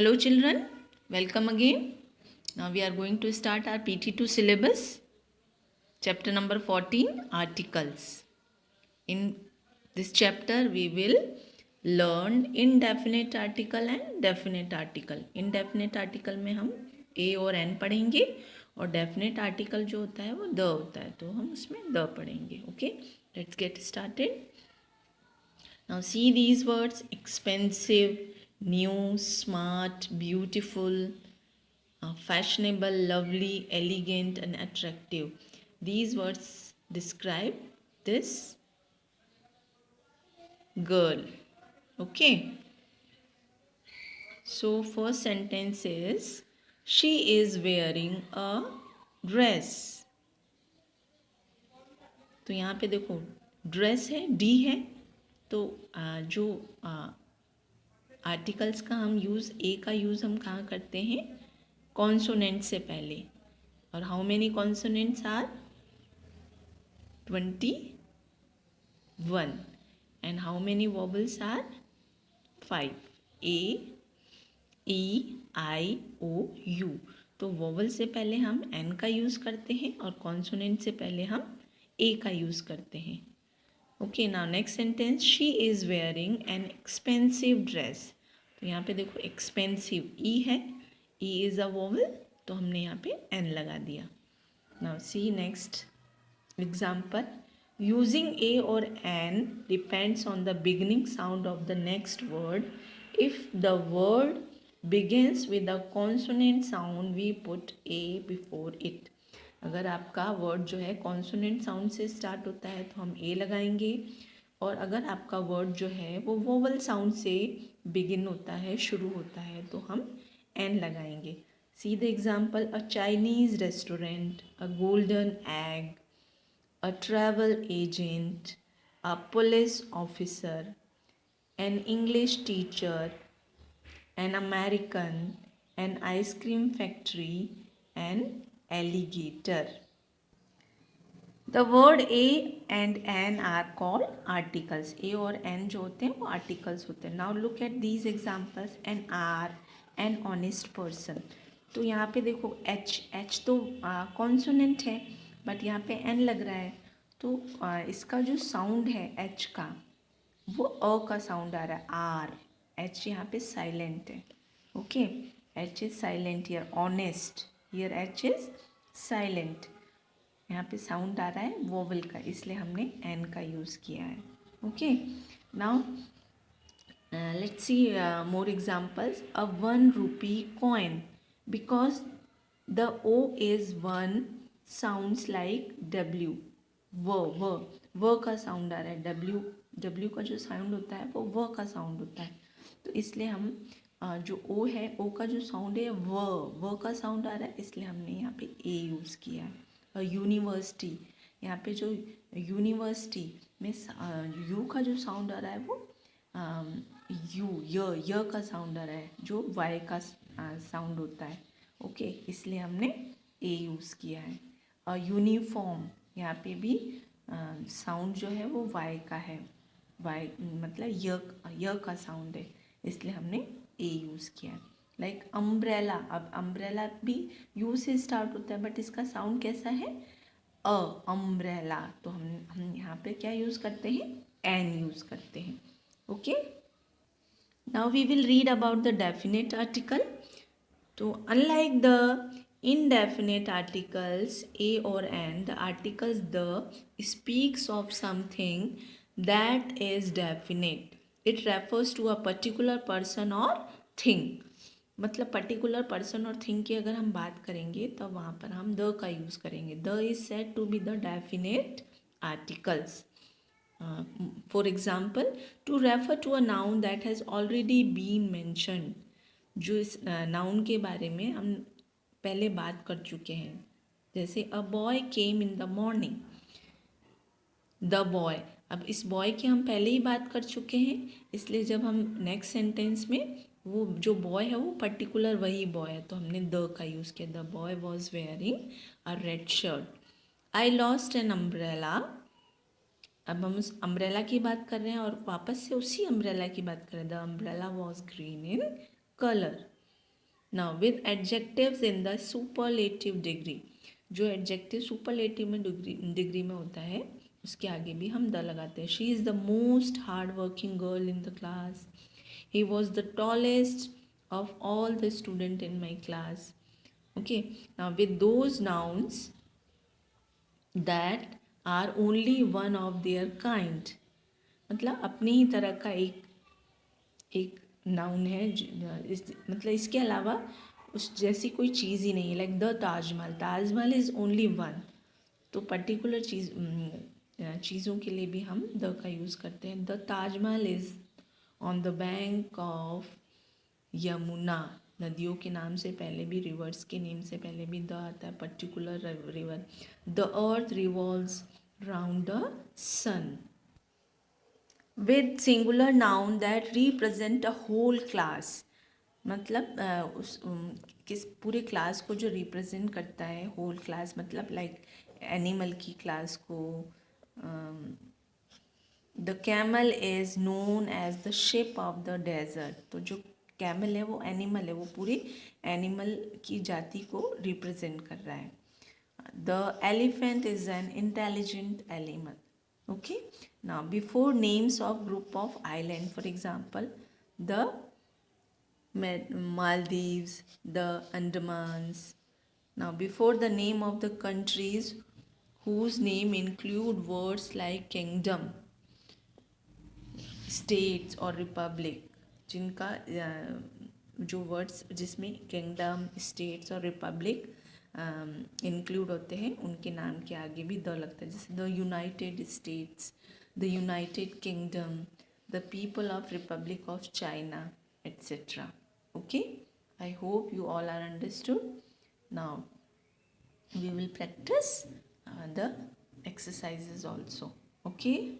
Hello children, welcome again. Now we are going to start our PT2 syllabus, chapter number 14, articles. In this chapter we will learn indefinite article and definite article. Indefinite article में हम a और n पढ़ेंगे और definite article जो होता है वो the होता है, तो हम उसमें the पढ़ेंगे. Okay, let's get started. Now see these words: expensive, new, smart, beautiful, fashionable, lovely, elegant, and attractive. These words describe this girl. Okay. So first sentence is she is wearing a dress. तो यहाँ पे देखो dress है, D है, तो जो articles का हम यूज़, ए का यूज़ हम कहाँ करते हैं? कॉन्सोनेंट से पहले. और how many consonants are? 21. And how many vowels are? 5. A, E, I, O, U. तो वॉवल से पहले हम एन का यूज़ करते हैं और कॉन्सोनेंट से पहले हम ए का यूज़ करते हैं. Okay, now next sentence, she is wearing an expensive dress. तो यहाँ पे देखो एक्सपेंसिव ई है, ई इज़ अ वोवल, तो हमने यहाँ पे एन लगा दिया. Now see next example, using a और an depends on the beginning sound of the next word. If the word begins with the consonant sound we put a before it. अगर आपका word जो है consonant sound से start होता है तो हम ए लगाएंगे, और अगर आपका वर्ड जो है वो वोवल साउंड से बिगिन होता है, शुरू होता है, तो हम एन लगाएंगे. See the example, a Chinese restaurant, a golden egg, a travel agent, a police officer, an English teacher, an American, an ice cream factory, an alligator. The word a and n are called articles. A और n जो होते हैं वो articles होते हैं. Now look at these examples. An R, an honest person. तो यहाँ पे देखो h तो consonant है, बट यहाँ पे n लग रहा है, तो इसका जो साउंड है h का वो अ का साउंड आ रहा है. R, h यहाँ पे साइलेंट है. Okay, h is silent here. Honest, here h is silent. यहाँ पे साउंड आ रहा है वोवल का, इसलिए हमने एन का यूज़ किया है. Okay, now let's see more examples. A 1 rupee coin, because the O is 1 sounds like W. व का साउंड आ रहा है. W का जो साउंड होता है वो व का साउंड होता है, तो इसलिए हम जो ओ है, ओ का जो साउंड है व का साउंड आ रहा है, इसलिए हमने यहाँ पे ए यूज़ किया है. और यूनिवर्सिटी, यहाँ पे जो यूनिवर्सिटी में यू का जो साउंड आ रहा है वो य का साउंड आ रहा है, जो वाई का साउंड होता है. ओके, इसलिए हमने ए यूज़ किया है. और यूनिफॉर्म, यहाँ पे भी साउंड जो है वो वाई का है. वाई मतलब य का साउंड है, इसलिए हमने ए यूज़ किया है. लाइक अम्ब्रेला, अब अम्ब्रेला भी यू से स्टार्ट होता है, बट इसका साउंड कैसा है? अ, अम्ब्रेला. तो हम यहाँ पे क्या यूज़ करते हैं? एन यूज़ करते हैं. Okay, now we will read about the definite article. तो unlike the indefinite articles a or n, the articles the speaks of something that is definite. It refers to a particular person or thing. मतलब particular person और thing की अगर हम बात करेंगे तो वहाँ पर हम द का यूज़ करेंगे. The is said to be the definite articles. For example, to refer to a noun that has already been mentioned. जो इस नाउन के बारे में हम पहले बात कर चुके हैं, जैसे a boy came in the morning. The boy, अब इस बॉय की हम पहले ही बात कर चुके हैं, इसलिए जब हम नेक्स्ट सेंटेंस में वो जो बॉय है वो पर्टिकुलर वही बॉय है, तो हमने द का यूज़ किया. The boy was wearing a red shirt. I lost an umbrella. अब हम उस अम्ब्रेला की बात कर रहे हैं और वापस से उसी अम्ब्रेला की बात कर रहे हैं. The umbrella was green in colour. Now with adjectives in the superlative degree, जो एडजेक्टिव सुपरलेटिव में डिग्री में होता है उसके आगे भी हम द लगाते हैं. She is the most hard working girl in the class. He was the tallest of all the student in my class. Okay, now with those nouns that are only one of their kind, मतलब अपनी ही तरह का एक noun है मतलब इसके अलावा उस जैसी कोई चीज़ ही नहीं है. Like the Taj Mahal, Taj Mahal is only one. तो पर्टिकुलर चीज़ों के लिए भी हम द का यूज़ करते हैं. The Taj Mahal is on the bank of Yamuna. नदियों के नाम से पहले भी, रिवर्स के नेम से पहले भी द आता है, particular river. The earth revolves round the sun. With singular noun that represent a whole class, मतलब किस पूरे क्लास को जो रिप्रेजेंट करता है. होल क्लास मतलब लाइक एनिमल की क्लास को. The camel is known as the ship of the desert. तो जो कैमल है वो एनिमल है, वो पूरे एनिमल की जाति को रिप्रेजेंट कर रहा है. The elephant is an intelligent animal. Okay, now before names of group of island, for example the Maldives, the Andamans. Now before the name of the countries whose name include words like kingdom, states or republic, जिनका जो words जिसमें kingdom, states और Republic include होते हैं उनके नाम के आगे भी द लगता है. जैसे the United States, the United Kingdom, the People of Republic of China, etcetera. Okay, I hope you all are understood. Now we will practice the exercises also. Okay.